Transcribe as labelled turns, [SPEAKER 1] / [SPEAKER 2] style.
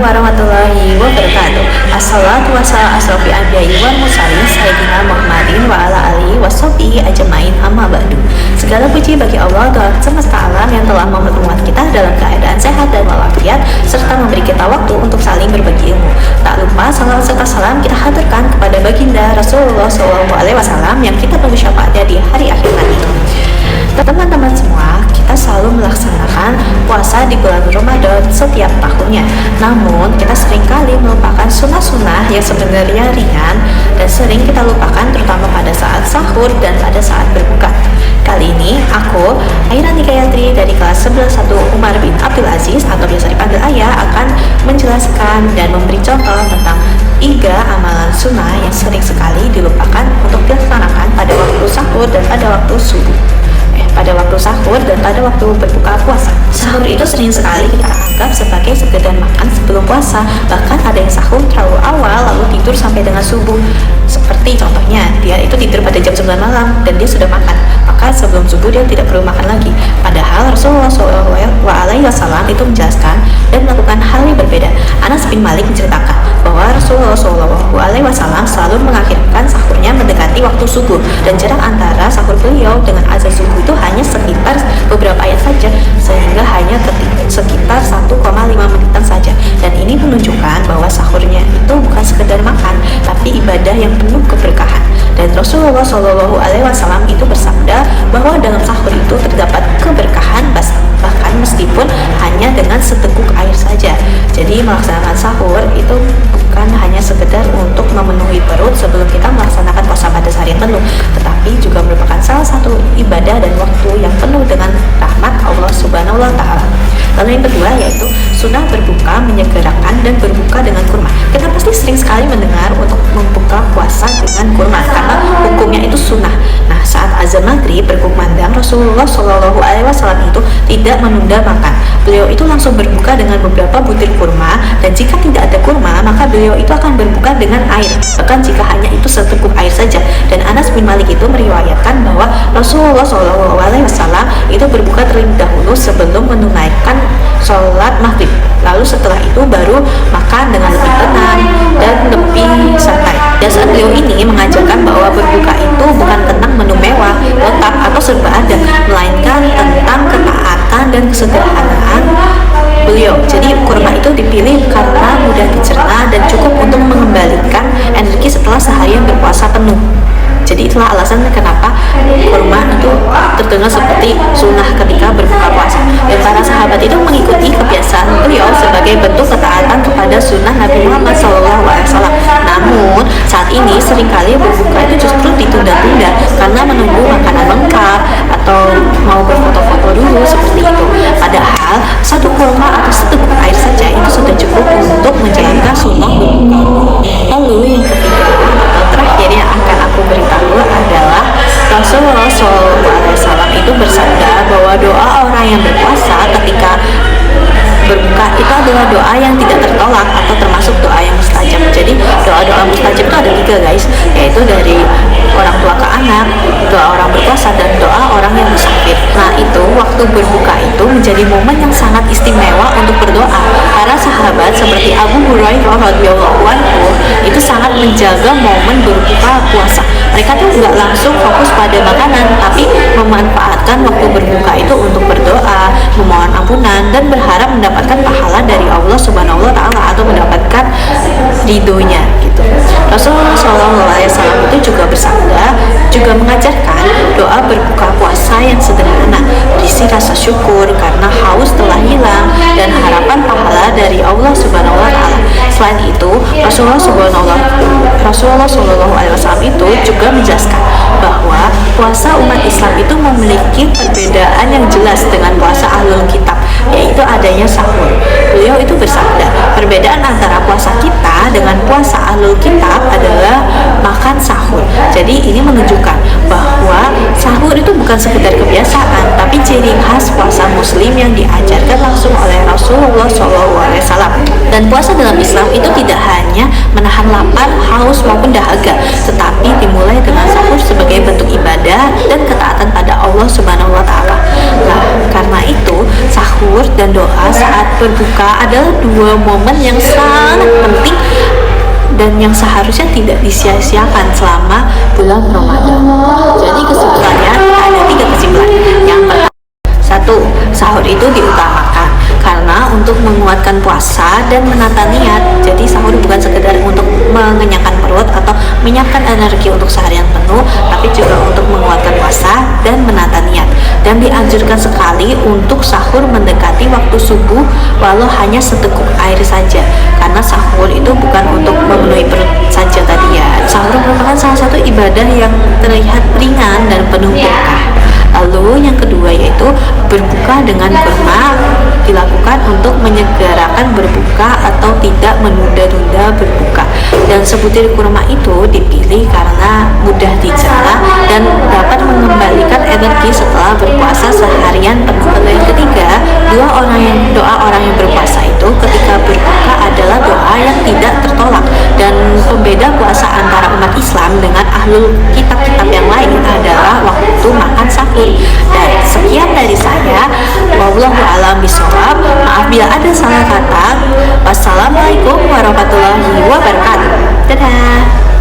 [SPEAKER 1] warahmatullahi wabarakatuh. Assalatu wassalamu asrofi anbiya'i wal mursalin sayyidina Muhammadin wa ala alihi washabihi ajmain amma ba'du. Segala puji bagi Allah Tuhan semesta alam yang telah mempertemukan kita dalam keadaan sehat dan walafiat serta memberi kita waktu untuk saling berbagi ilmu. Tak lupa salawat serta salam kita haturkan kepada baginda Rasulullah SAW yang kita tunggu syafaatnya di hari akhir nanti. Teman-teman semua, kita selalu melaksanakan puasa di bulan Ramadan setiap tahunnya. Namun, kita seringkali melupakan sunnah-sunnah yang sebenarnya ringan dan sering kita lupakan terutama pada saat sahur dan pada saat berbuka. Kali ini, aku, Aira Nikayatri dari kelas 11-1 Umar bin Abdul Aziz atau biasa dipanggil Ayah akan menjelaskan dan memberi contoh tentang 3 amalan sunnah yang sering sekali dilupakan untuk dilaksanakan pada waktu sahur dan pada waktu subuh. Pada waktu sahur dan pada waktu berbuka puasa. Sahur itu sering sekali kita anggap sebagai sekedar makan sebelum puasa. Bahkan ada yang sahur terlalu awal lalu tidur sampai dengan subuh. Seperti contohnya, dia itu tidur pada jam 9 malam dan dia sudah makan. Maka sebelum subuh dia tidak perlu makan lagi. Padahal Rasulullah SAW itu menjelaskan dan melakukan hal yang berbeda. Anas bin Malik menceritakan bahwa Rasulullah SAW selalu mengakhirkan sahurnya mendekati waktu subuh dan jarak antara sahur beliau dengan azan subuh itu hanya sekitar beberapa ayat saja, sehingga hanya sekitar 1,5 menitan saja. Dan ini menunjukkan bahwa sahurnya itu bukan sekedar makan, tapi ibadah yang penuh keberkahan. Dan Rasulullah SAW itu bersabda bahwa dalam sahur itu terdapat keberkahan bahkan meskipun hanya dengan seteguk air saja. Jadi melaksanakan sahur itu bukan hanya sekedar untuk memenuhi perut sebelum kita melaksanakan puasa pada seharian penuh, tetapi juga merupakan salah satu ibadah dan waktu yang penuh dengan rahmat Allah Subhanahu wa Ta'ala. Lalu yang kedua yaitu sunnah berbuka menyegerakan dan berbuka dengan kurma. Kita pasti sering sekali mendengar untuk membuka puasa dengan kurma karena hukumnya itu sunnah. Nah, saat azan maghrib berkumandang, Rasulullah SAW itu tidak menunda makan. Beliau itu langsung berbuka dengan beberapa butir kurma, dan jika tidak ada kurma maka beliau itu akan berbuka dengan air, bahkan jika hanya itu seteguk air saja. Dan Anas bin Malik itu meriwayatkan bahwa Rasulullah SAW itu berbuka terlebih dahulu sebelum menunaikan sholat maghrib. Lalu setelah itu baru makan dengan lebih tenang dan lebih santai. Dasar beliau ini mengajarkan bahwa berbuka itu bukan tentang menu mewah, lengkap atau serba ada, melainkan tentang ketaatan dan kesederhanaan beliau. Jadi kurma itu dipilih karena mudah dicerna dan cukup untuk mengembalikan energi setelah seharian berpuasa penuh. Jadi itulah alasan kenapa kurma itu terdengar seperti sunnah ketika berbuka puasa. Dan para sahabat itu mengikuti kebiasaan beliau sebagai bentuk ketaatan kepada sunnah Nabi Muhammad SAW. Namun saat ini seringkali berbuka itu justru ditunda-tunda karena menunggu makanan lengkap atau mau berfoto-foto dulu seperti itu. Padahal satu kurma atau seteguk air saja itu sudah cukup untuk menjalankan sunnah berbuka. Lalu yang ketiga atau terakhir yang akan aku beritahu adalah Rasulullah SAW itu bersabda bahwa doa orang yang berpuasa ketika berbuka itu adalah doa yang tidak tertolak atau termasuk doa yang mustajab. Jadi doa-doa mustajab itu ada 3 guys, yaitu dari orang tua ke anak, doa orang berpuasa, dan doa orang yang musafir. Nah itu waktu berbuka itu menjadi momen yang sangat istimewa untuk berdoa. Para sahabat seperti Abu Hurairah radhiyallahu anhu itu sangat menjaga momen berbuka puasa. Mereka tuh nggak langsung fokus pada makanan, tapi memanfaatkan waktu berbuka itu untuk berdoa, memohon ampunan, dan berharap mendapatkan pahala dari Allah Subhanahu wa Ta'ala atau mendapatkan ridhonya gitu. Rasulullah SAW itu juga bersabda, juga mengajarkan doa berbuka puasa yang sederhana, berisi rasa syukur karena haus telah hilang dan harapan pahala dari Allah Subhanahu wa Ta'ala. Selain itu, Rasulullah SAW itu juga menjelaskan bahwa puasa umat Islam itu memiliki perbedaan yang jelas dengan puasa ahlul kitab, yaitu adanya sahur. Beliau itu bersabda, perbedaan antara puasa kita dengan puasa ahlul kitab adalah makan sahur. Jadi ini menunjukkan bahwa sahur itu bukan sekedar kebiasaan, tapi ciri khas puasa muslim yang diajarkan langsung oleh Rasulullah SAW. Dan puasa dalam Islam itu tidak hanya menahan lapar, haus maupun dahaga, tetapi dimulai dengan sahur sebagai bentuk ibadah dan ketaatan pada Allah Subhanahu wa taala. Nah, karena itu sahur dan doa saat berbuka adalah dua momen yang sangat penting dan yang seharusnya tidak disia-siakan selama bulan Ramadan. Jadi kesimpulannya ada 3 kesimpulan. Yang pertama, 1. Sahur itu diutamakan karena untuk menguatkan puasa dan menata niat. Jadi sahur bukan sekedar untuk mengenyangkan perut atau menyiapkan energi untuk seharian penuh, tapi juga untuk menguatkan puasa dan menata niat. Dan dianjurkan sekali untuk sahur mendekati waktu subuh walau hanya seteguk air saja, karena sahur itu bukan untuk memenuhi perut saja tadi ya. Sahur merupakan salah satu ibadah yang terlihat ringan dan penuh berkah. Lalu yang kedua yaitu berbuka dengan kurma, dilakukan untuk menyegerakan berbuka atau tidak menunda-nunda berbuka. Dan sebutir kurma itu dipilih karena mudah dicerna dan dapat mengembalikan energi setelah berpuasa seharian penuh. Lalu yang ketiga, doa orang yang berpuasa itu ketika berbuka adalah doa yang tidak tertolak. Dan pembeda puasa antara umat Islam dengan ahlul kitab-kitab yang lain adalah waktu makan sahur. Dan sekian dari saya, wallahu a'lam bishawab. Maaf bila ada salah kata. Wassalamualaikum warahmatullahi wabarakatuh. Dadah.